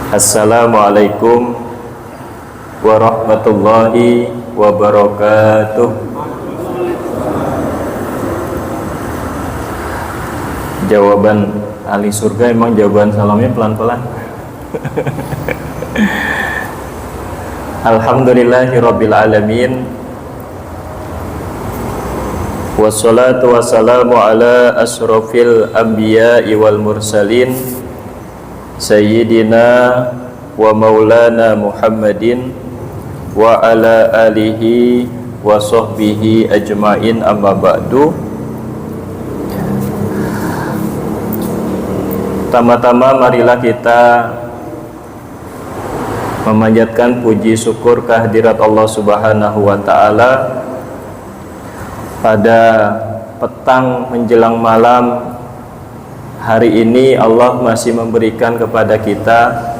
Assalamualaikum warahmatullahi wabarakatuh. Jawaban ahli surga emang jawaban salamnya pelan-pelan. Alhamdulillahirabbil alamin. Wassalatu wassalamu ala asyrafil anbiya'i wal mursalin Sayyidina wa maulana Muhammadin wa ala alihi wa sahbihi ajma'in, amma ba'du. Pertama-tama marilah kita memanjatkan puji syukur kehadirat Allah Subhanahu wa ta'ala pada petang menjelang malam hari ini. Allah masih memberikan kepada kita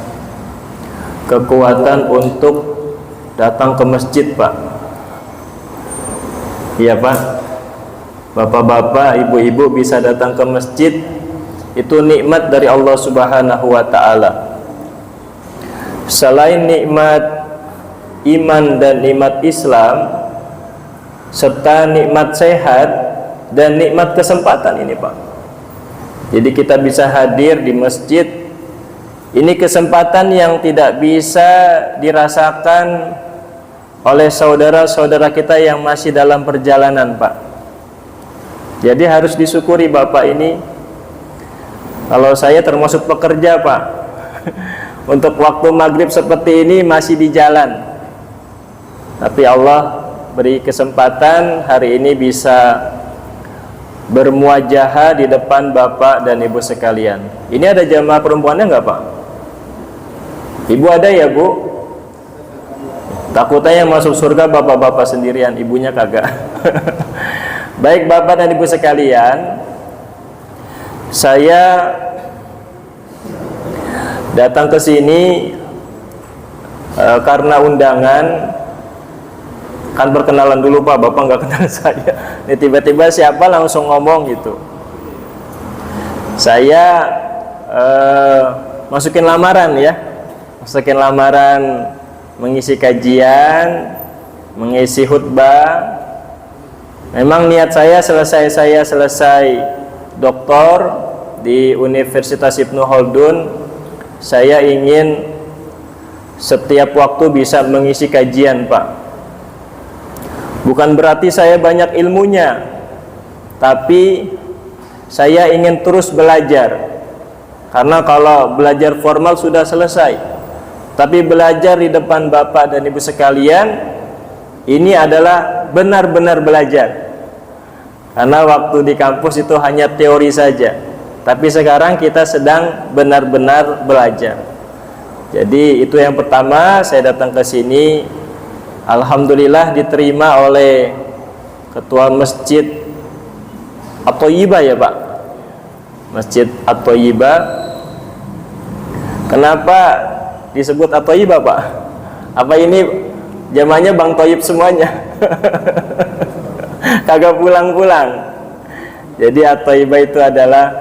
kekuatan untuk datang ke masjid, Pak. Iya, Pak. Bapak-bapak, ibu-ibu bisa datang ke masjid, itu nikmat dari Allah Subhanahu wa ta'ala. Selain nikmat iman dan nikmat Islam serta nikmat sehat dan nikmat kesempatan ini, Pak. Jadi kita bisa hadir di masjid. Ini kesempatan yang tidak bisa dirasakan oleh saudara-saudara kita yang masih dalam perjalanan, Pak. Jadi harus disyukuri Bapak ini. Kalau saya termasuk pekerja, Pak. Untuk waktu maghrib seperti ini masih di jalan. Tapi Allah beri kesempatan hari ini bisa bermuajahah di depan Bapak dan Ibu sekalian. Ini ada jamaah perempuannya enggak, Pak? Ibu ada ya, Bu? Takutnya yang masuk surga bapak-bapak sendirian, ibunya kagak. Baik Bapak dan Ibu sekalian, saya datang ke sini karena undangan. Kan perkenalan dulu, Pak. Bapak nggak kenal saya. Ini tiba-tiba siapa langsung ngomong gitu. Saya masukin lamaran ya. Masukin lamaran mengisi kajian, mengisi khutbah. Memang niat saya selesai doktor di Universitas Ibnu Khaldun, saya ingin setiap waktu bisa mengisi kajian, Pak. Bukan berarti saya banyak ilmunya, tapi saya ingin terus belajar. Karena kalau belajar formal sudah selesai, tapi belajar di depan Bapak dan Ibu sekalian, ini adalah benar-benar belajar. Karena waktu di kampus itu hanya teori saja, tapi sekarang kita sedang benar-benar belajar. Jadi itu yang pertama, saya datang ke sini. Alhamdulillah diterima oleh Ketua Masjid At-Thayyibah ya, Pak. Masjid At-Thayyibah. Kenapa disebut At-Thayyibah, Pak? Apa ini jamaahnya Bang Thayyib semuanya? Kagak pulang-pulang. Jadi At-Thayyibah itu adalah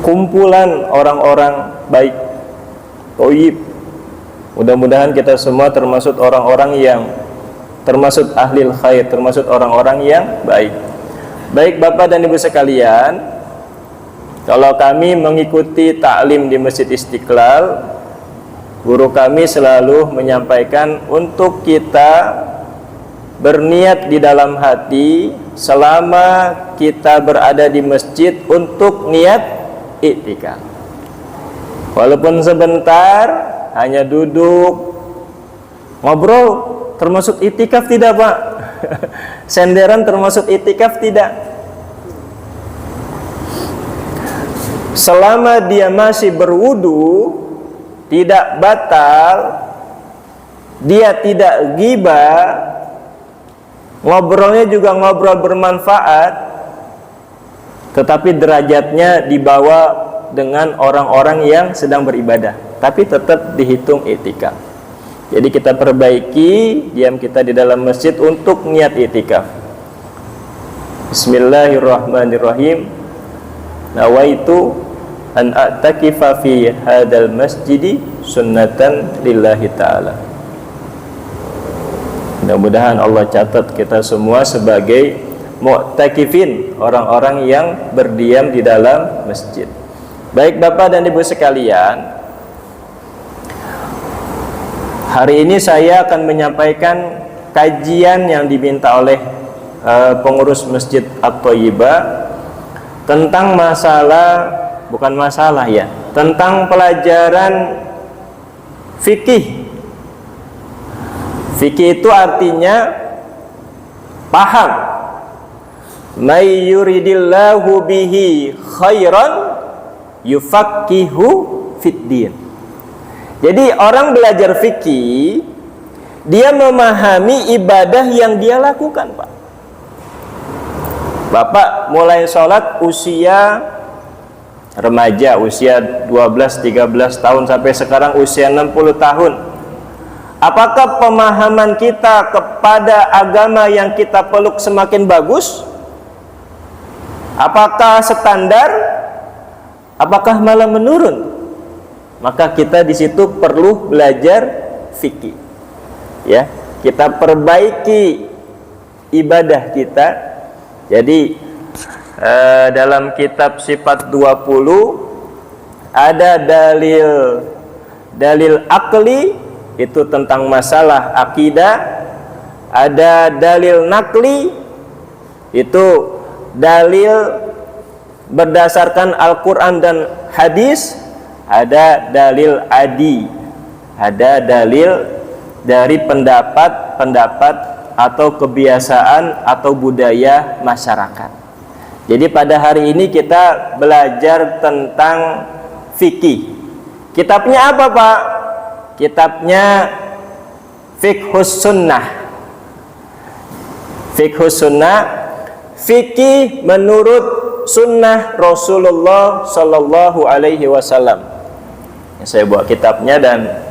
kumpulan orang-orang baik, Thayyib. Mudah-mudahan kita semua termasuk orang-orang yang termasuk ahlil khair, termasuk orang-orang yang baik. Baik Bapak dan Ibu sekalian, kalau kami mengikuti taklim di Masjid Istiqlal, guru kami selalu menyampaikan untuk kita berniat di dalam hati selama kita berada di masjid untuk niat iktikaf. Walaupun sebentar, hanya duduk ngobrol, termasuk iktikaf tidak, Pak? Senderan termasuk iktikaf tidak? Selama dia masih berwudu, tidak batal, dia tidak ghibah, ngobrolnya juga ngobrol bermanfaat, tetapi derajatnya dibawa dengan orang-orang yang sedang beribadah, tapi tetap dihitung iktikaf. Jadi kita perbaiki diam kita di dalam masjid untuk niat iktikaf. Bismillahirrahmanirrahim. nawaitu an a'takifa fi hadzal masjidi sunnatan lillahi ta'ala. Mudah-mudahan Allah catat kita semua sebagai mu'takifin, orang-orang yang berdiam di dalam masjid. Baik Bapak dan Ibu sekalian, hari ini saya akan menyampaikan kajian yang diminta oleh pengurus Masjid At-Thayyibah tentang tentang pelajaran fikih. Fikih itu artinya paham. May yuridillahu bihi khairan yufaqihu fiddin. Jadi orang belajar fikih, dia memahami ibadah yang dia lakukan, Pak. Bapak mulai sholat usia remaja, usia 12-13 tahun sampai sekarang usia 60 tahun. Apakah pemahaman kita kepada agama yang kita peluk semakin bagus? Apakah standar? Apakah malah menurun? Maka kita di situ perlu belajar fikih. Ya, kita perbaiki ibadah kita. Jadi dalam kitab Sifat 20 ada dalil akli, itu tentang masalah akidah. Ada dalil nakli, itu dalil berdasarkan Al-Quran dan hadis. Ada dalil adi, ada dalil dari pendapat atau kebiasaan atau budaya masyarakat. Jadi pada hari ini kita belajar tentang fikih. Kitabnya apa, Pak? Kitabnya Fiqhus Sunnah. Fiqhus Sunnah, fikih menurut sunnah Rasulullah Sallallahu Alaihi Wasallam. Saya bawa kitabnya dan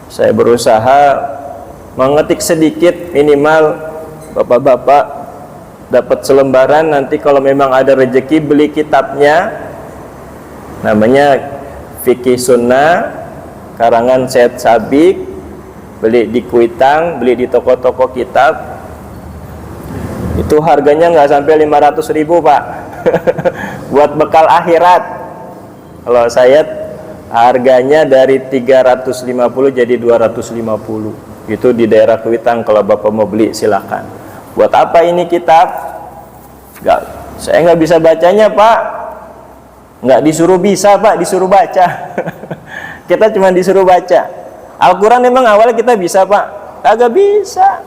saya berusaha mengetik sedikit, minimal bapak-bapak dapat selembaran. Nanti kalau memang ada rezeki beli kitabnya, namanya Fikih Sunnah karangan Syed Sabik, beli di Kuitang, beli di toko-toko kitab. Itu harganya nggak sampai 500.000, Pak. Buat bekal akhirat. Kalau saya harganya dari 350 jadi 250. Itu di daerah Kuitang, kalau Bapak mau beli silakan. Buat apa ini kitab? Saya nggak bisa bacanya, Pak. Nggak disuruh bisa, Pak, disuruh baca. Kita cuma disuruh baca. Al-Quran memang awalnya kita bisa, Pak? Kagak bisa.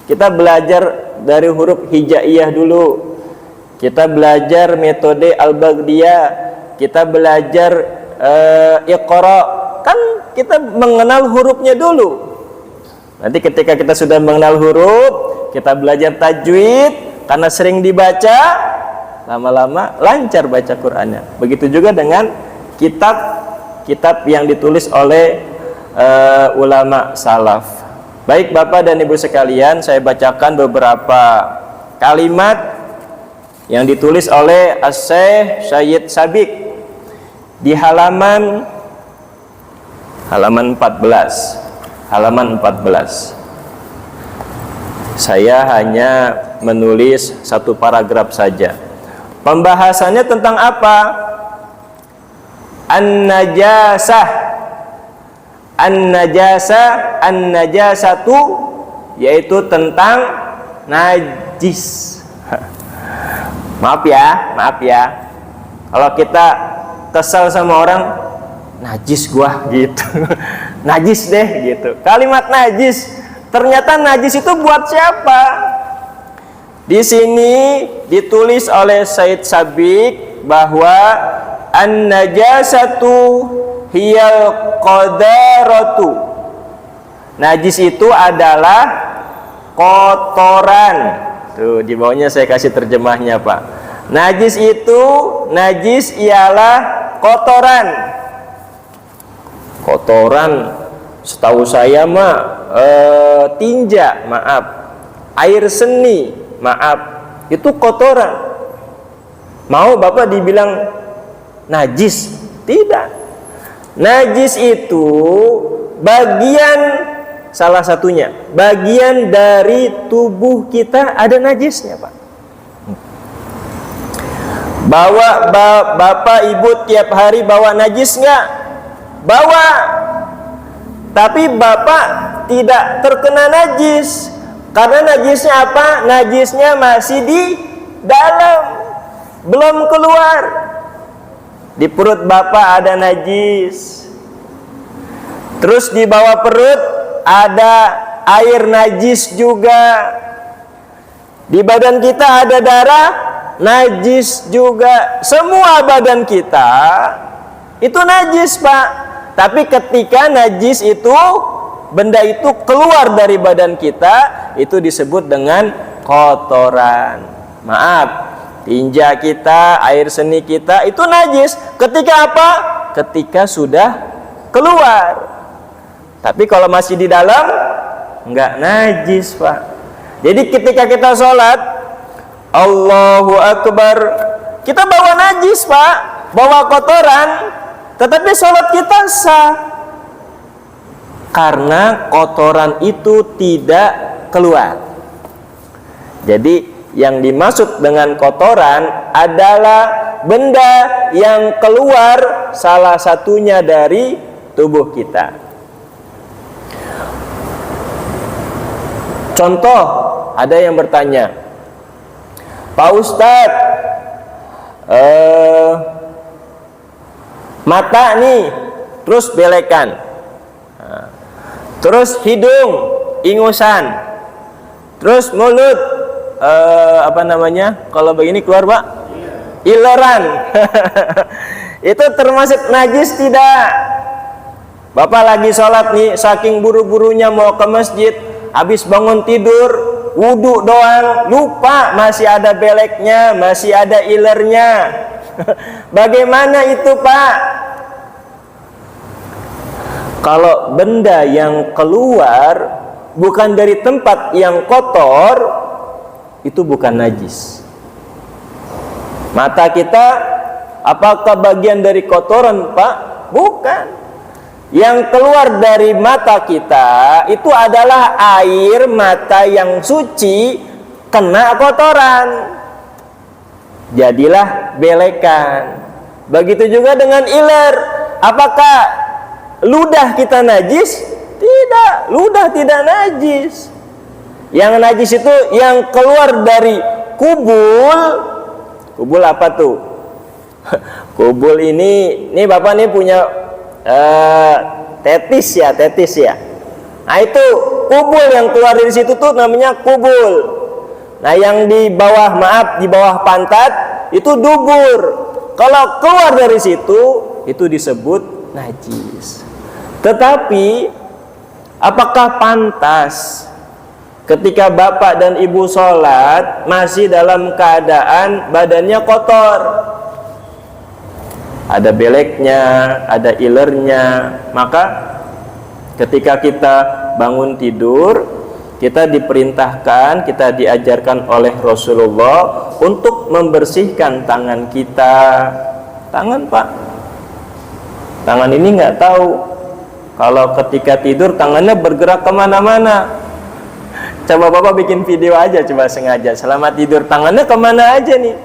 Kita belajar dari huruf hijaiyah dulu. Kita belajar metode Al-Baghdiyah. Kita belajar Iqra. Kan kita mengenal hurufnya dulu. Nanti ketika kita sudah mengenal huruf, kita belajar tajwid. Karena sering dibaca, lama-lama lancar baca Qur'annya. Begitu juga dengan kitab yang ditulis oleh ulama salaf. Baik Bapak dan Ibu sekalian, saya bacakan beberapa kalimat yang ditulis oleh As-Syekh Syed Sabik di halaman 14. Saya hanya menulis satu paragraf saja. Pembahasannya tentang apa? An-najasatu, yaitu tentang najis. Maaf ya. Kalau kita kesal sama orang, najis gua gitu. Najis deh gitu. Kalimat najis, ternyata najis itu buat siapa? Di sini ditulis oleh Syed Sabik bahwa an-najasatu hiyal qadaratu. Najis itu adalah kotoran. Tuh di bawahnya saya kasih terjemahnya, Pak. Najis ialah kotoran. Kotoran setahu saya tinja, maaf. Air seni, maaf. Itu kotoran. Mau Bapak dibilang najis. Tidak. Najis itu bagian, salah satunya, bagian dari tubuh kita ada najisnya, Pak. Bawa bapak ibu tiap hari bawa najis nggak? Bawa. Tapi bapak tidak terkena najis. Karena najisnya apa? Najisnya masih di dalam, belum keluar. Di perut bapak ada najis. Terus di bawah perut ada air najis juga. Di badan kita ada darah najis juga. Semua badan kita itu najis, Pak. Tapi ketika najis itu, benda itu keluar dari badan kita, itu disebut dengan kotoran. Maaf, tinja kita, air seni kita itu najis. Ketika apa? Ketika sudah keluar. Tapi kalau masih di dalam, enggak najis, Pak. Jadi ketika kita sholat, Allahu Akbar, kita bawa najis, Pak, bawa kotoran, tetapi sholat kita sah. Karena kotoran itu tidak keluar. Jadi yang dimaksud dengan kotoran adalah benda yang keluar salah satunya dari tubuh kita. Contoh, ada yang bertanya, Pak Ustadz, mata nih terus belekan, terus hidung ingusan, terus mulut kalau begini keluar, Pak, ileran. Itu termasuk najis tidak? Bapak lagi sholat nih, saking buru-burunya mau ke masjid, habis bangun tidur, wudhu doang, lupa masih ada beleknya, masih ada ilernya. Bagaimana itu, Pak? Kalau benda yang keluar bukan dari tempat yang kotor, itu bukan najis. Mata kita apakah bagian dari kotoran, Pak? Bukan. Yang keluar dari mata kita itu adalah air mata yang suci kena kotoran, jadilah belekan. Begitu juga dengan iler. Apakah ludah kita najis? Tidak, ludah tidak najis. Yang najis itu yang keluar dari kubul. Kubul apa tuh? Kubul ini Bapak nih punya tetis ya. Nah itu kubul, yang keluar dari situ tuh namanya kubul. Nah yang di bawah, di bawah pantat itu dubur. Kalau keluar dari situ itu disebut najis. Tetapi apakah pantas ketika bapak dan ibu sholat masih dalam keadaan badannya kotor? Ada beleknya, ada ilernya. Maka ketika kita bangun tidur, kita diperintahkan, kita diajarkan oleh Rasulullah untuk membersihkan tangan kita. Tangan, Pak, tangan ini nggak tahu kalau ketika tidur tangannya bergerak kemana-mana. Coba Bapak bikin video aja, coba sengaja selama tidur tangannya kemana aja nih.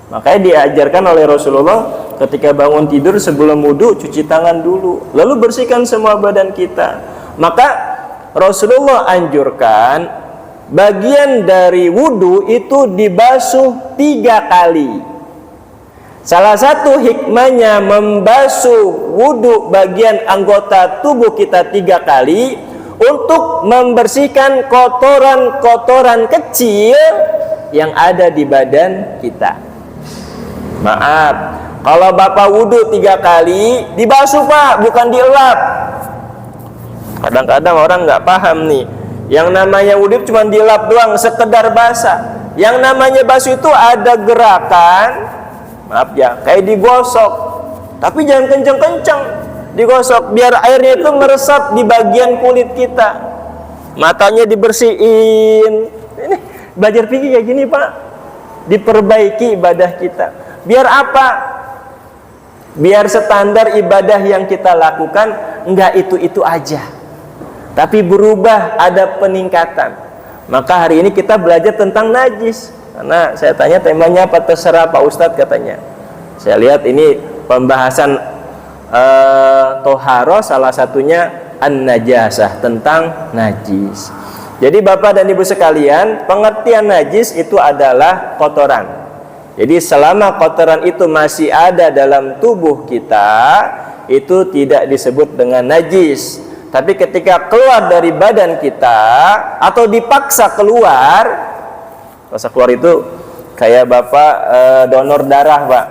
Makanya diajarkan oleh Rasulullah, ketika bangun tidur sebelum wudhu cuci tangan dulu, lalu bersihkan semua badan kita. Maka Rasulullah anjurkan bagian dari wudhu itu dibasuh 3 kali. Salah satu hikmahnya membasuh wudhu bagian anggota tubuh kita 3 kali untuk membersihkan kotoran-kotoran kecil yang ada di badan kita. Maaf, kalau Bapak wudhu 3 kali dibasuh, Pak, bukan dielap. Kadang-kadang orang nggak paham nih, yang namanya wudhu cuma dielap doang, sekedar basah. Yang namanya basuh itu ada gerakan, maaf ya, kayak digosok. Tapi jangan kenceng-kenceng digosok, biar airnya itu meresap di bagian kulit kita. Matanya dibersihin. Ini belajar fikih kayak gini, Pak. Diperbaiki ibadah kita. Biar apa? Biar standar ibadah yang kita lakukan enggak itu-itu aja, tapi berubah, ada peningkatan. Maka hari ini kita belajar tentang najis. Karena saya tanya temanya apa, terserah Pak Ustadz katanya. Saya lihat ini pembahasan toharo, salah satunya an-najasah, tentang najis. Jadi Bapak dan Ibu sekalian, pengertian najis itu adalah kotoran. Jadi selama kotoran itu masih ada dalam tubuh kita, itu tidak disebut dengan najis. Tapi ketika keluar dari badan kita atau dipaksa keluar, itu kayak Bapak donor darah, Pak.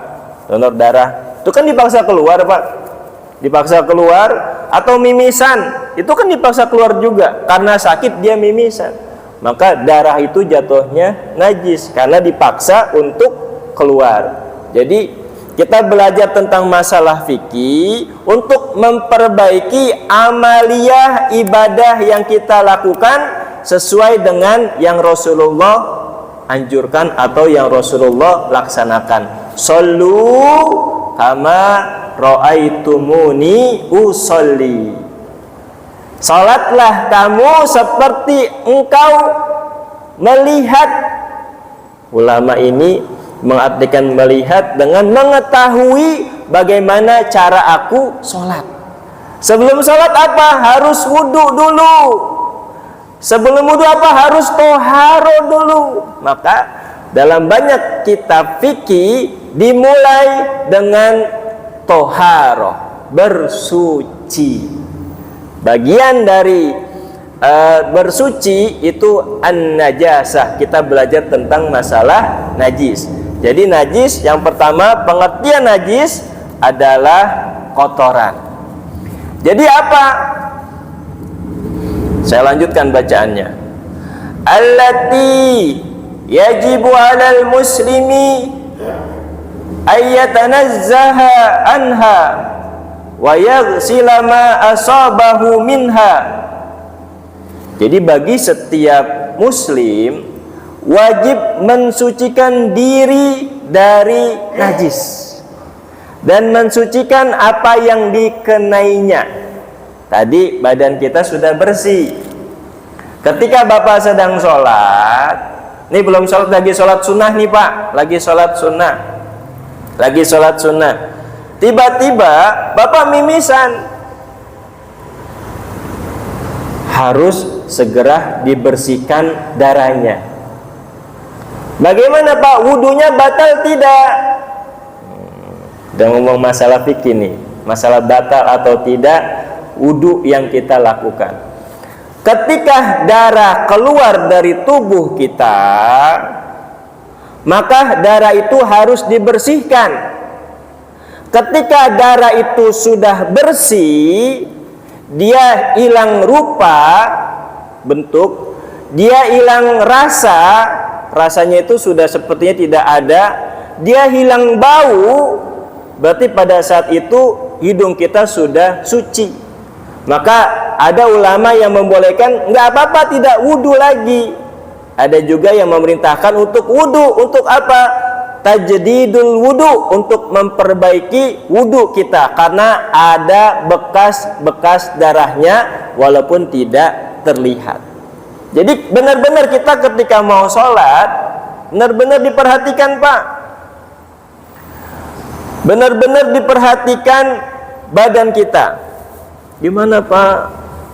Donor darah itu kan dipaksa keluar, Pak. Dipaksa keluar, atau mimisan itu kan dipaksa keluar juga, karena sakit dia mimisan. Maka darah itu jatuhnya najis karena dipaksa untuk keluar. Jadi kita belajar tentang masalah fikih untuk memperbaiki amaliyah ibadah yang kita lakukan sesuai dengan yang Rasulullah anjurkan atau yang Rasulullah laksanakan. Shollu kama ra'aitumuni usolli. Salatlah kamu seperti engkau melihat. Ulama ini mengartikan melihat dengan mengetahui bagaimana cara aku sholat. Sebelum sholat apa? Harus wudhu dulu. Sebelum wudhu apa? Harus toharo dulu. Maka dalam banyak kitab fikih dimulai dengan toharo, bersuci. Bagian dari bersuci itu an-najasah. Kita belajar tentang masalah najis. Jadi najis yang pertama, pengertian najis adalah kotoran. Jadi apa? Saya lanjutkan bacaannya. Allati yajibu 'alal muslimi ayyatanazzaha anha wa yaghsila ma asabahu minha. Jadi bagi setiap muslim wajib mensucikan diri dari najis dan mensucikan apa yang dikenainya. Tadi badan kita sudah bersih. Ketika Bapak sedang sholat, ini belum sholat, lagi sholat sunnah nih Pak, lagi sholat sunnah, lagi sholat sunnah. Tiba-tiba Bapak mimisan, harus segera dibersihkan darahnya. Bagaimana Pak? Wudunya batal tidak? Udah ngomong masalah fikih nih, masalah batal atau tidak wudu yang kita lakukan. Ketika darah keluar dari tubuh kita, maka darah itu harus dibersihkan. Ketika darah itu sudah bersih, dia hilang rupa, bentuk, dia hilang rasa, rasanya itu sudah sepertinya tidak ada, dia hilang bau, berarti pada saat itu hidung kita sudah suci. Maka ada ulama yang membolehkan, nggak apa-apa tidak wudu lagi. Ada juga yang memerintahkan untuk wudu. Untuk apa? Tajdidul wudu, untuk memperbaiki wudu kita, karena ada bekas-bekas darahnya walaupun tidak terlihat. Jadi benar-benar kita ketika mau sholat, benar-benar diperhatikan Pak. Benar-benar diperhatikan badan kita. Gimana Pak?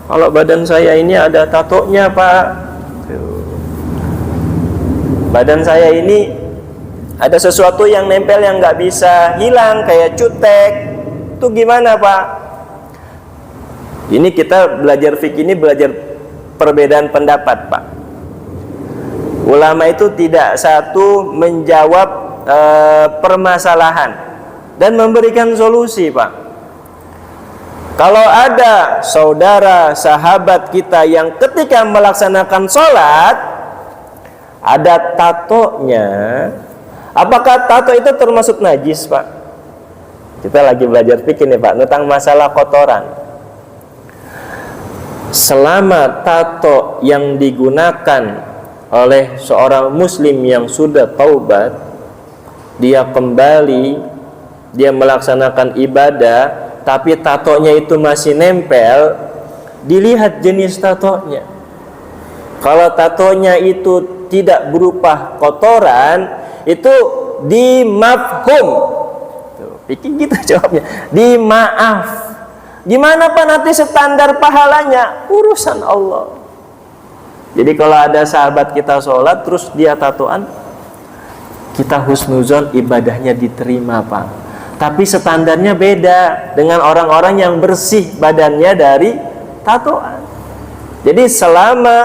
Kalau badan saya ini ada tatonya Pak. Badan saya ini ada sesuatu yang nempel yang nggak bisa hilang, kayak cutek. Itu gimana Pak? Ini kita belajar fikih, ini belajar perbedaan pendapat Pak. Ulama itu tidak satu menjawab permasalahan dan memberikan solusi Pak. Kalau ada saudara sahabat kita yang ketika melaksanakan sholat ada tatonya, apakah tato itu termasuk najis Pak? Kita lagi belajar fikih nih Pak tentang masalah kotoran. Selama tato yang digunakan oleh seorang muslim yang sudah taubat, dia kembali dia melaksanakan ibadah tapi tatonya itu masih nempel, dilihat jenis tatonya. Kalau tatonya itu tidak berupa kotoran, itu dimafhum. Pikir gitu jawabnya, dimaaf. Gimana Pak nanti standar pahalanya? Urusan Allah. Jadi kalau ada sahabat kita sholat terus dia tatoan, kita husnuzon ibadahnya diterima Pak. Tapi standarnya beda dengan orang-orang yang bersih badannya dari tatoan. Jadi selama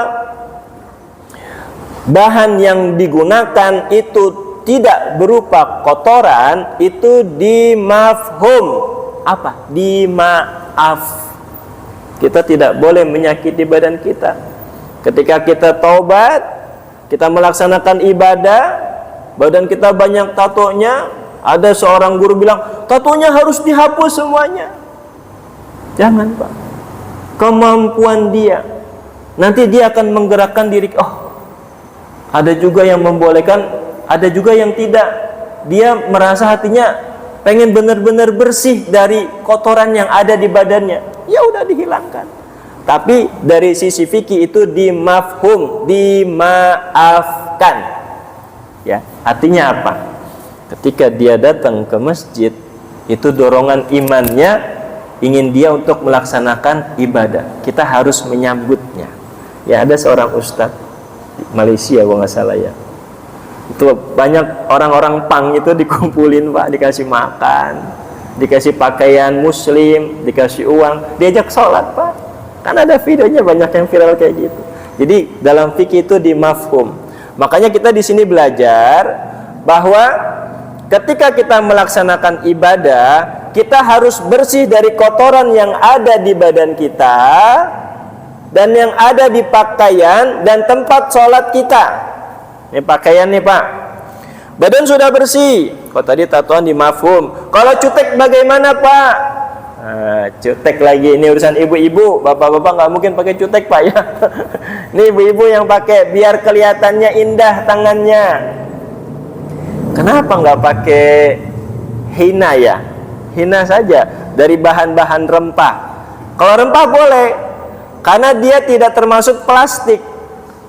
bahan yang digunakan itu tidak berupa kotoran, itu dimafhum. Apa? Dimaaf. Kita tidak boleh menyakiti badan kita. Ketika kita taubat, kita melaksanakan ibadah, badan kita banyak tatonya, ada seorang guru bilang, tatonya harus dihapus semuanya. Jangan Pak. Kemampuan dia, nanti dia akan menggerakkan diri. Oh, ada juga yang membolehkan, ada juga yang tidak. Dia merasa hatinya pengen benar-benar bersih dari kotoran yang ada di badannya. Ya udah dihilangkan. Tapi dari sisi fikih itu dimafhum, dimaafkan. Ya, artinya apa? Ketika dia datang ke masjid, itu dorongan imannya ingin dia untuk melaksanakan ibadah. Kita harus menyambutnya. Ya, ada seorang ustadz di Malaysia kalau nggak salah ya. Itu banyak orang-orang pang itu dikumpulin Pak, dikasih makan, dikasih pakaian muslim, dikasih uang, diajak sholat Pak. Kan ada videonya banyak yang viral kayak gitu. Jadi dalam fikih itu dimafhum. Makanya kita di sini belajar bahwa ketika kita melaksanakan ibadah, kita harus bersih dari kotoran yang ada di badan kita dan yang ada di pakaian dan tempat sholat kita. Ini pakaian nih Pak. Badan sudah bersih. Kok tadi tatoan dimafhum. Kalau cutek bagaimana Pak? Cutek lagi, ini urusan ibu-ibu. Bapak-bapak nggak mungkin pakai cutek Pak ya. Ini ibu-ibu yang pakai biar kelihatannya indah tangannya. Kenapa nggak pakai hina ya? Hina saja dari bahan-bahan rempah. Kalau rempah boleh, karena dia tidak termasuk plastik.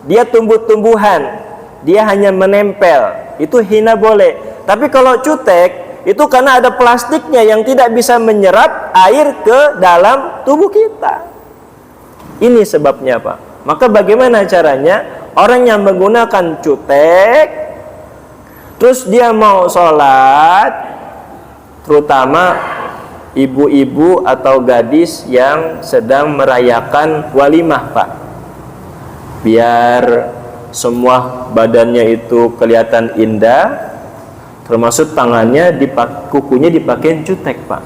Dia tumbuh-tumbuhan, dia hanya menempel. Itu hina boleh. Tapi kalau cutek, itu karena ada plastiknya yang tidak bisa menyerap air ke dalam tubuh kita. Ini sebabnya Pak. Maka bagaimana caranya? Orang yang menggunakan cutek, terus dia mau sholat, terutama ibu-ibu atau gadis yang sedang merayakan walimah Pak, biar semua badannya itu kelihatan indah, termasuk tangannya, kukunya dipakai cutek Pak.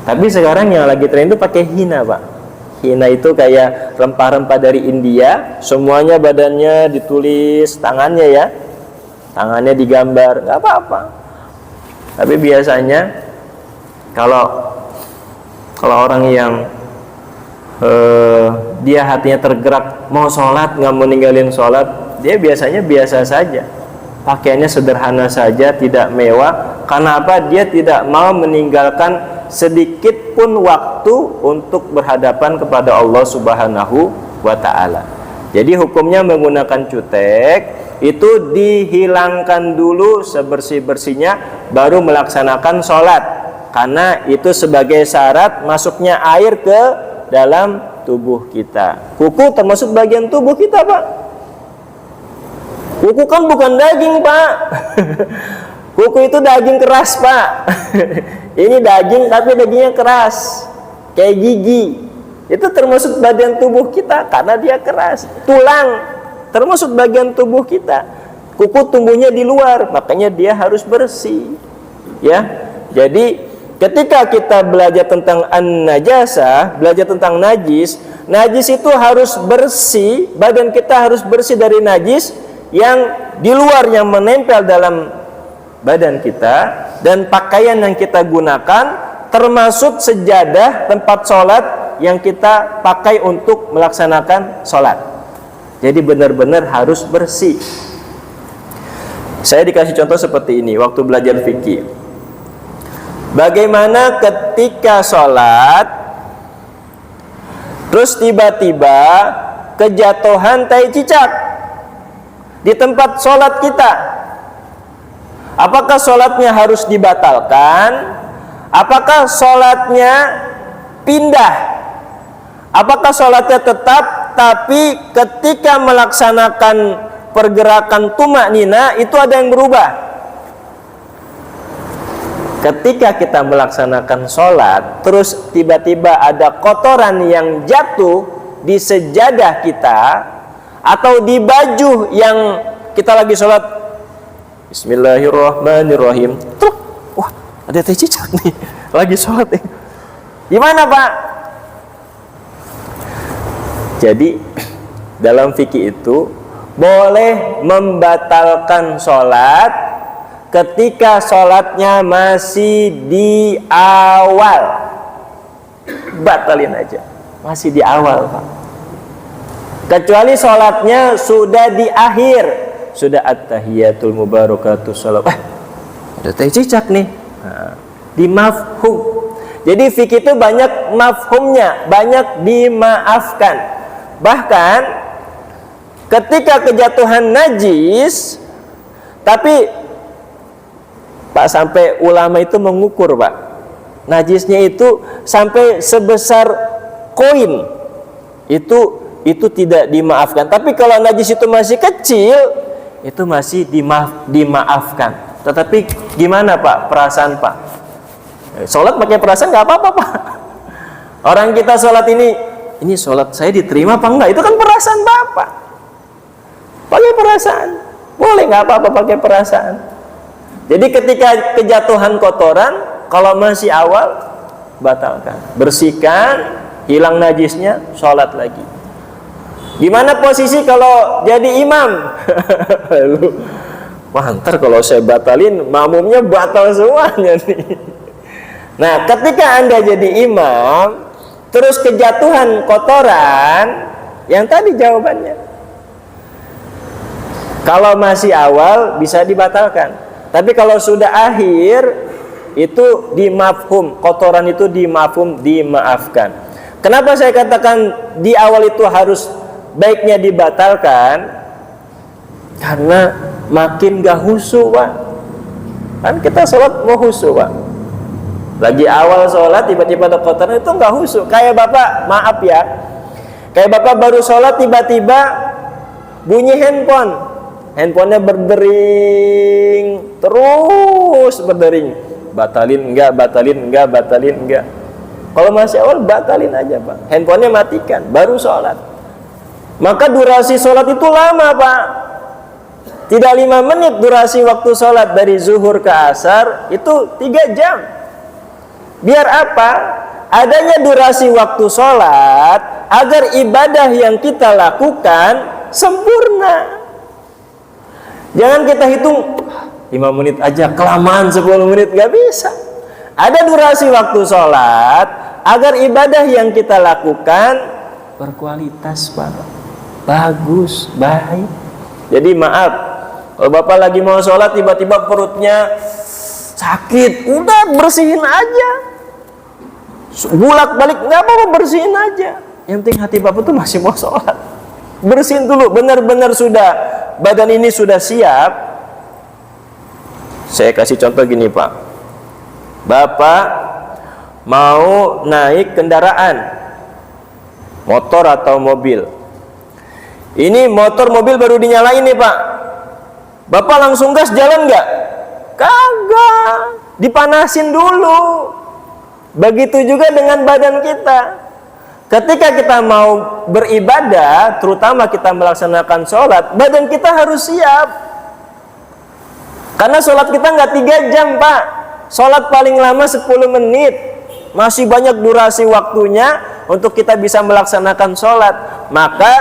Tapi sekarang yang lagi tren itu pakai hina Pak. Hina itu kayak rempah-rempah dari India, semuanya badannya ditulis, tangannya ya, tangannya digambar, nggak apa-apa. Tapi biasanya kalau orang yang dia hatinya tergerak mau sholat, nggak mau ninggalin sholat, dia biasanya biasa saja, pakaiannya sederhana saja, tidak mewah. Karena apa? Dia tidak mau meninggalkan sedikit pun waktu untuk berhadapan kepada Allah Subhanahu wa ta'ala. Jadi hukumnya menggunakan cutek itu dihilangkan dulu sebersih-bersihnya, baru melaksanakan sholat, karena itu sebagai syarat masuknya air ke dalam tubuh kita. Kuku termasuk bagian tubuh kita Pak. Kuku kan bukan daging Pak. Kuku itu daging keras Pak. Ini daging tapi dagingnya keras, kayak gigi. Itu termasuk bagian tubuh kita karena dia keras. Tulang termasuk bagian tubuh kita. Kuku tumbuhnya di luar, makanya dia harus bersih. Ya. Jadi ketika kita belajar tentang an-najasah, belajar tentang najis, najis itu harus bersih, badan kita harus bersih dari najis yang di luar yang menempel dalam badan kita, dan pakaian yang kita gunakan termasuk sejadah tempat sholat yang kita pakai untuk melaksanakan sholat. Jadi benar-benar harus bersih. Saya dikasih contoh seperti ini waktu belajar fikih. Bagaimana ketika sholat terus tiba-tiba kejatuhan tai cicak di tempat sholat kita? Apakah sholatnya harus dibatalkan? Apakah sholatnya pindah? Apakah sholatnya tetap, tapi ketika melaksanakan pergerakan tumak nina itu ada yang berubah? Ketika kita melaksanakan sholat, terus tiba-tiba ada kotoran yang jatuh di sejadah kita atau di baju yang kita lagi sholat, Bismillahirrahmanirrahim, wah ada tai cicak nih, lagi sholat nih. Gimana Pak? Jadi dalam fikih itu boleh membatalkan sholat ketika sholatnya masih di awal. Batalin aja, masih di awal Pak. Kecuali sholatnya sudah di akhir, sudah at-tahiyatul mubarakatus sholat, ada tai cicak nih, di mafhum. Jadi fikih itu banyak mafhumnya, banyak dimaafkan. Bahkan ketika kejatuhan najis, tapi Pak, sampai ulama itu mengukur Pak, najisnya itu sampai sebesar koin, itu tidak dimaafkan. Tapi kalau najis itu masih kecil, itu masih dimaafkan. Tetapi gimana Pak perasaan Pak? Sholat pakai perasaan nggak apa-apa Pak. Orang kita sholat ini sholat saya diterima apa enggak? Itu kan perasaan Bapak. Pakai perasaan, boleh nggak apa-apa pakai perasaan. Jadi ketika kejatuhan kotoran, kalau masih awal, batalkan, bersihkan, hilang najisnya, sholat lagi. Gimana posisi kalau jadi imam? Wah, ntar kalau saya batalin, makmumnya batal semuanya nih. Nah, ketika Anda jadi imam, terus kejatuhan kotoran, yang tadi jawabannya, kalau masih awal bisa dibatalkan. Tapi kalau sudah akhir, itu dimafhum, kotoran itu dimafhum, dimaafkan. Kenapa saya katakan di awal itu harus baiknya dibatalkan? Karena makin gak khusyuk Pak. Kan kita sholat mau khusyuk Pak. Lagi awal sholat tiba-tiba ada kotoran, itu nggak khusyuk. Kayak Bapak, maaf ya, kayak Bapak baru sholat tiba-tiba bunyi handphonenya berdering, terus berdering. Batalin enggak. Kalau masih awal batalin aja Pak, handphonenya matikan, baru sholat. Maka durasi sholat itu lama Pak, tidak 5 menit durasi waktu sholat dari zuhur ke asar, itu 3 jam. Biar apa? Adanya durasi waktu sholat agar ibadah yang kita lakukan sempurna. Jangan kita hitung 5 menit aja, kelamaan 10 menit, gak bisa. Ada durasi waktu sholat agar ibadah yang kita lakukan berkualitas Pak, bagus, baik. Jadi maaf, kalau Bapak lagi mau sholat tiba-tiba perutnya sakit, udah bersihin aja. Bulak balik nggak apa-apa, bersihin aja. Yang penting hati Bapak tuh masih mau sholat. Bersihin dulu, benar-benar sudah badan ini sudah siap. Saya kasih contoh gini Pak, Bapak mau naik kendaraan, motor atau mobil. Ini motor mobil baru dinyalain nih Pak, Bapak langsung gas jalan nggak? Kagak, dipanasin dulu. Begitu juga dengan badan kita. Ketika kita mau beribadah, terutama kita melaksanakan sholat, badan kita harus siap. Karena sholat kita nggak 3 jam Pak, sholat paling lama 10 menit. Masih banyak durasi waktunya untuk kita bisa melaksanakan sholat. Maka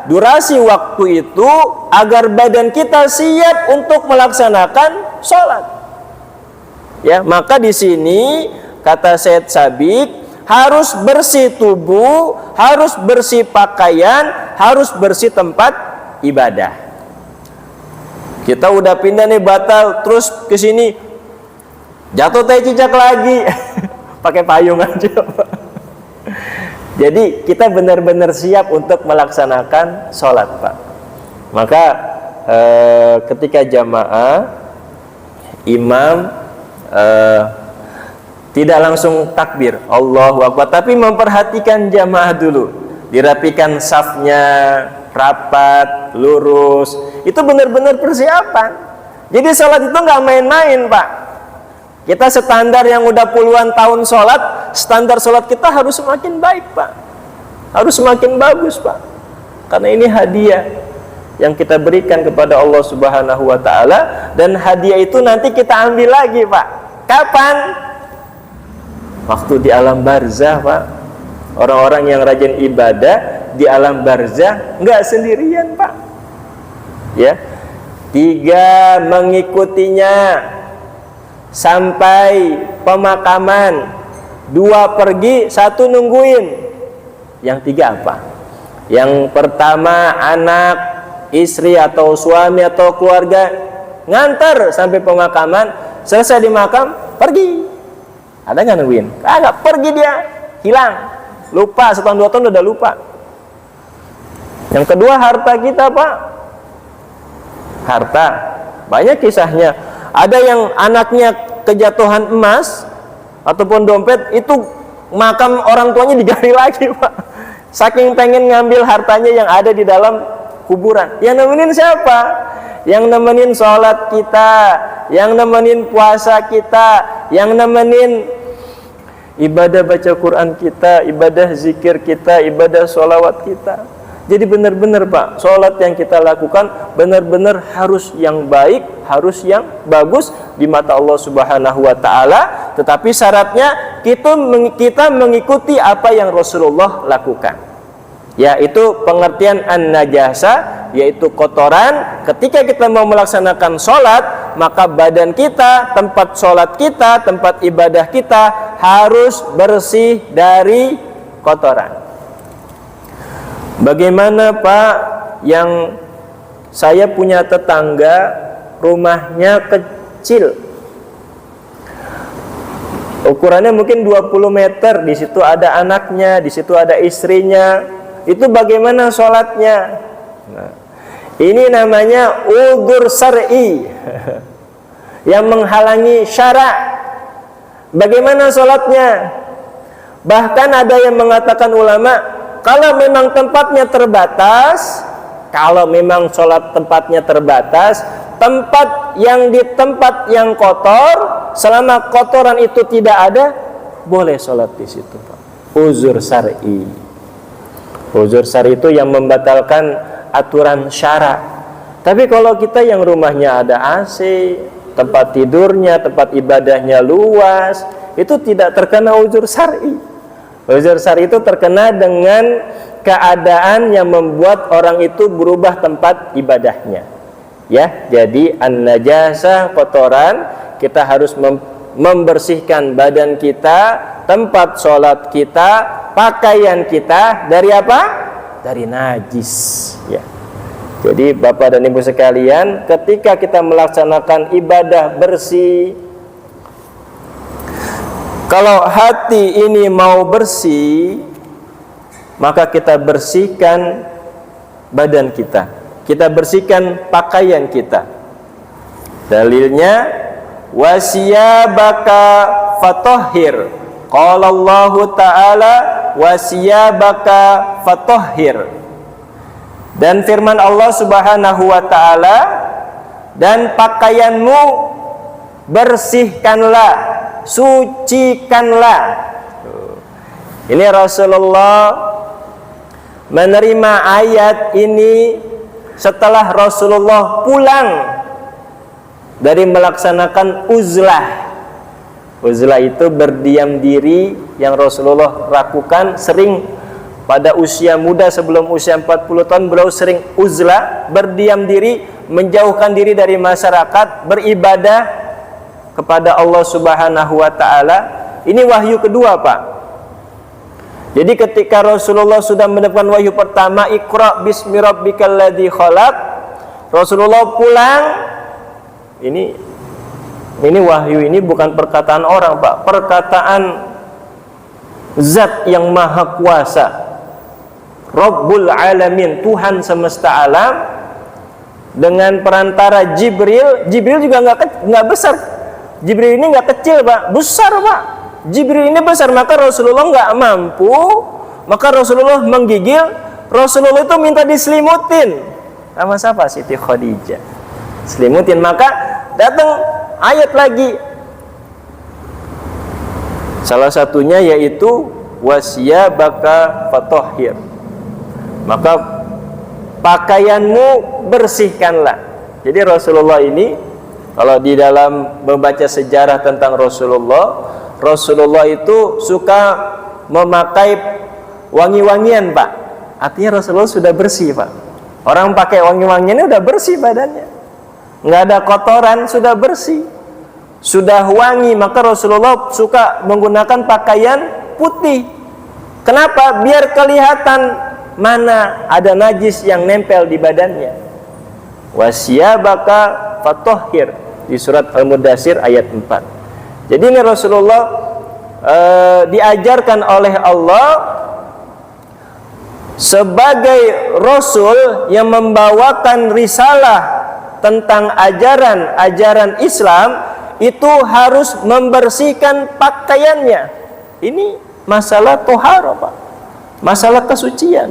durasi waktu itu agar badan kita siap untuk melaksanakan sholat. Ya, maka di sini kata Syed Sabiq, harus bersih tubuh, harus bersih pakaian, harus bersih tempat ibadah. Kita udah pindah nih batal, terus ke sini Jatuh teh cicak lagi. Pakai payung aja, Pak. Jadi kita benar-benar siap untuk melaksanakan sholat, Pak. Maka ketika jamaah, imam tidak langsung takbir Allahu Akbar, tapi memperhatikan jamaah dulu, dirapikan safnya, rapat, lurus. Itu benar-benar persiapan. Jadi sholat itu nggak main-main, Pak. Kita standar yang udah puluhan tahun sholat, standar sholat kita harus semakin baik, Pak. Harus semakin bagus, Pak. Karena ini hadiah yang kita berikan kepada Allah Subhanahu wa Ta'ala, dan hadiah itu nanti kita ambil lagi, Pak. Kapan? Waktu di alam barzah, Pak. Orang-orang yang rajin ibadah di alam barzah nggak sendirian, Pak. Ya. 3, mengikutinya sampai pemakaman. 2 pergi, 1 nungguin. Yang 3 apa? Yang pertama, anak, istri atau suami atau keluarga ngantar sampai pemakaman. Selesai di makam, pergi. Ada nggak nungguin? Kagak, pergi dia, hilang, lupa, setahun 2 tahun udah lupa. Yang kedua, harta kita, Pak. Harta, banyak kisahnya. Ada yang anaknya kejatuhan emas ataupun dompet, itu makam orang tuanya digali lagi, Pak. Saking pengen ngambil hartanya yang ada di dalam kuburan. Yang nemenin siapa? Yang nemenin sholat kita, yang nemenin puasa kita, yang nemenin ibadah baca Quran kita, ibadah zikir kita, ibadah sholawat kita. Jadi benar-benar, Pak, sholat yang kita lakukan benar-benar harus yang baik, harus yang bagus di mata Allah Subhanahu wa Ta'ala. Tetapi syaratnya kita mengikuti apa yang Rasulullah lakukan, yaitu pengertian an-najasa, yaitu kotoran. Ketika kita mau melaksanakan sholat, maka badan kita, tempat sholat kita, tempat ibadah kita harus bersih dari kotoran. Bagaimana, Pak, yang saya punya tetangga rumahnya kecil, ukurannya mungkin 20 meter, di situ ada anaknya, di situ ada istrinya. Itu bagaimana sholatnya? Nah, ini namanya udzur syar'i yang menghalangi syarak. Bagaimana sholatnya? Bahkan ada yang mengatakan ulama, kalau memang tempatnya terbatas, kalau memang sholat tempatnya terbatas, tempat yang kotor, selama kotoran itu tidak ada, boleh sholat di situ, Pak. Uzur syar'i. Uzur syar'i itu yang membatalkan aturan syara. Tapi kalau kita yang rumahnya ada AC, tempat tidurnya, tempat ibadahnya luas, itu tidak terkena uzur syar'i. Uzur syar'i itu terkena dengan keadaan yang membuat orang itu berubah tempat ibadahnya. Ya, jadi an-najasah, kotoran, kita harus membersihkan badan kita, tempat sholat kita, pakaian kita dari apa? Dari najis, ya. Jadi Bapak dan Ibu sekalian, ketika kita melaksanakan ibadah bersih, kalau hati ini mau bersih, maka kita bersihkan badan kita, kita bersihkan pakaian kita. Dalilnya, wasiyabaka fatahhir. Qala Allah Ta'ala, wasiyabaka fatahhir. Dan firman Allah Subhanahu wa Ta'ala, dan pakaianmu bersihkanlah, sucikanlah. Ini Rasulullah menerima ayat ini setelah Rasulullah pulang dari melaksanakan uzlah. Uzlah itu berdiam diri yang Rasulullah lakukan sering pada usia muda. Sebelum usia 40 tahun beliau sering uzlah, berdiam diri, menjauhkan diri dari masyarakat, beribadah kepada Allah Subhanahu wa Ta'ala. Ini wahyu kedua, Pak. Jadi ketika Rasulullah sudah mendapatkan wahyu pertama, Iqra bismi rabbikal ladzi khalaq, Rasulullah pulang. Ini Ini wahyu ini bukan perkataan orang, Pak, perkataan Zat yang Maha Kuasa, Rabbul Alamin, Tuhan semesta alam, dengan perantara Jibril. Jibril juga nggak besar. Jibril ini nggak kecil, Pak, besar, Pak. Jibril ini besar, maka Rasulullah nggak mampu, maka Rasulullah menggigil. Rasulullah itu minta diselimutin sama siapa? Siti Khadijah. Selimutin, maka datang ayat lagi. Salah satunya yaitu wasiyabaka fatahhir. Maka pakaianmu bersihkanlah. Jadi Rasulullah ini, kalau di dalam membaca sejarah tentang Rasulullah itu suka memakai wangi-wangian, Pak. Artinya Rasulullah sudah bersih, Pak. Orang pakai wangi-wangian ini udah bersih badannya, nggak ada kotoran, sudah bersih, sudah wangi. Maka Rasulullah suka menggunakan pakaian putih. Kenapa? Biar kelihatan mana ada najis yang nempel di badannya. Wasiyabaka fatahhir di surat Al-Mudaththir ayat 4. Jadi ini Rasulullah diajarkan oleh Allah sebagai Rasul yang membawakan risalah tentang ajaran Islam, itu harus membersihkan pakaiannya. Ini masalah tohara, Pak, masalah kesucian.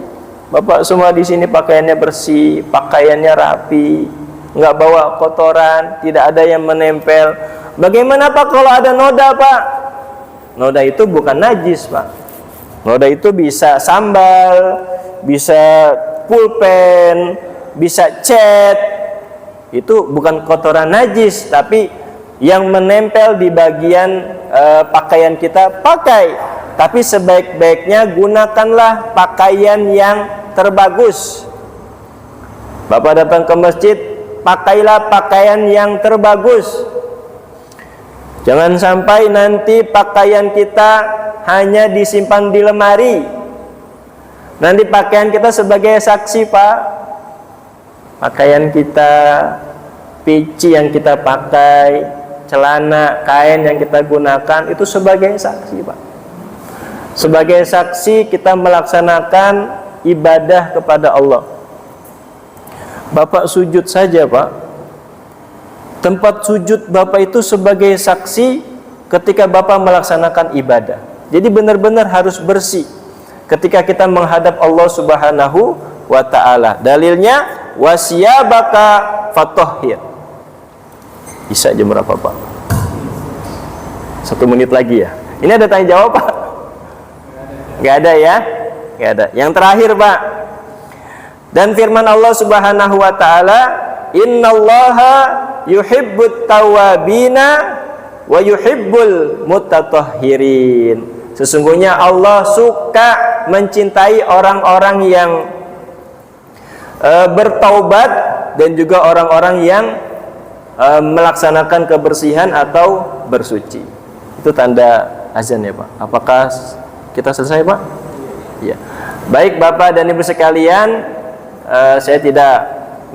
Bapak semua di sini pakaiannya bersih, pakaiannya rapi, nggak bawa kotoran, tidak ada yang menempel. Bagaimana, Pak, kalau ada noda, Pak? Noda itu bukan najis, Pak. Noda itu bisa sambal, bisa pulpen, bisa cat. Itu bukan kotoran najis, tapi yang menempel di bagian pakaian kita, pakai. Tapi sebaik-baiknya gunakanlah pakaian yang terbagus. Bapak datang ke masjid, pakailah pakaian yang terbagus. Jangan sampai nanti pakaian kita hanya disimpan di lemari. Nanti pakaian kita sebagai saksi, Pak. Pakaian kita, peci yang kita pakai, celana, kain yang kita gunakan, itu sebagai saksi, Pak. Sebagai saksi kita melaksanakan ibadah kepada Allah. Bapak sujud saja, Pak, tempat sujud Bapak itu sebagai saksi ketika Bapak melaksanakan ibadah. Jadi benar-benar harus bersih ketika kita menghadap Allah Subhanahu wa ta'ala. Dalilnya wasiyabaka fatahhir. Bisa jam berapa, Pak? 1 menit lagi ya. Ini ada tanya jawab, Pak? Gak ada ya? Gak ada. Yang terakhir, Pak, dan firman Allah Subhanahu wa ta'ala, innallaha yuhibbut tawabina wa yuhibbul mutatahhirin. Sesungguhnya Allah suka mencintai orang-orang yang bertaubat dan juga orang-orang yang melaksanakan kebersihan atau bersuci. Itu tanda azan ya, Pak. Apakah kita selesai, Pak? Iya. Baik Bapak dan Ibu sekalian, saya tidak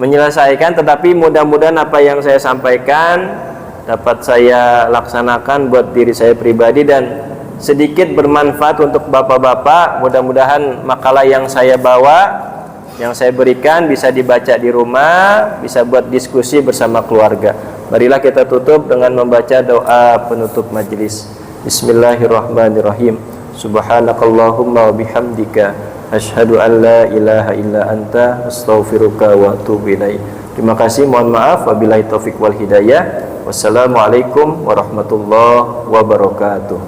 menyelesaikan, tetapi mudah-mudahan apa yang saya sampaikan dapat saya laksanakan buat diri saya pribadi dan sedikit bermanfaat untuk bapak-bapak. Mudah-mudahan makalah yang saya bawa, yang saya berikan bisa dibaca di rumah, bisa buat diskusi bersama keluarga. Marilah kita tutup dengan membaca doa penutup majelis. Bismillahirrahmanirrahim. Subhanakallahumma wa bihamdika asyhadu an la ilaha illa anta astaghfiruka wa atubu ilaik. Terima kasih, mohon maaf, wabillahi taufik wal hidayah. Wassalamualaikum warahmatullahi wabarakatuh.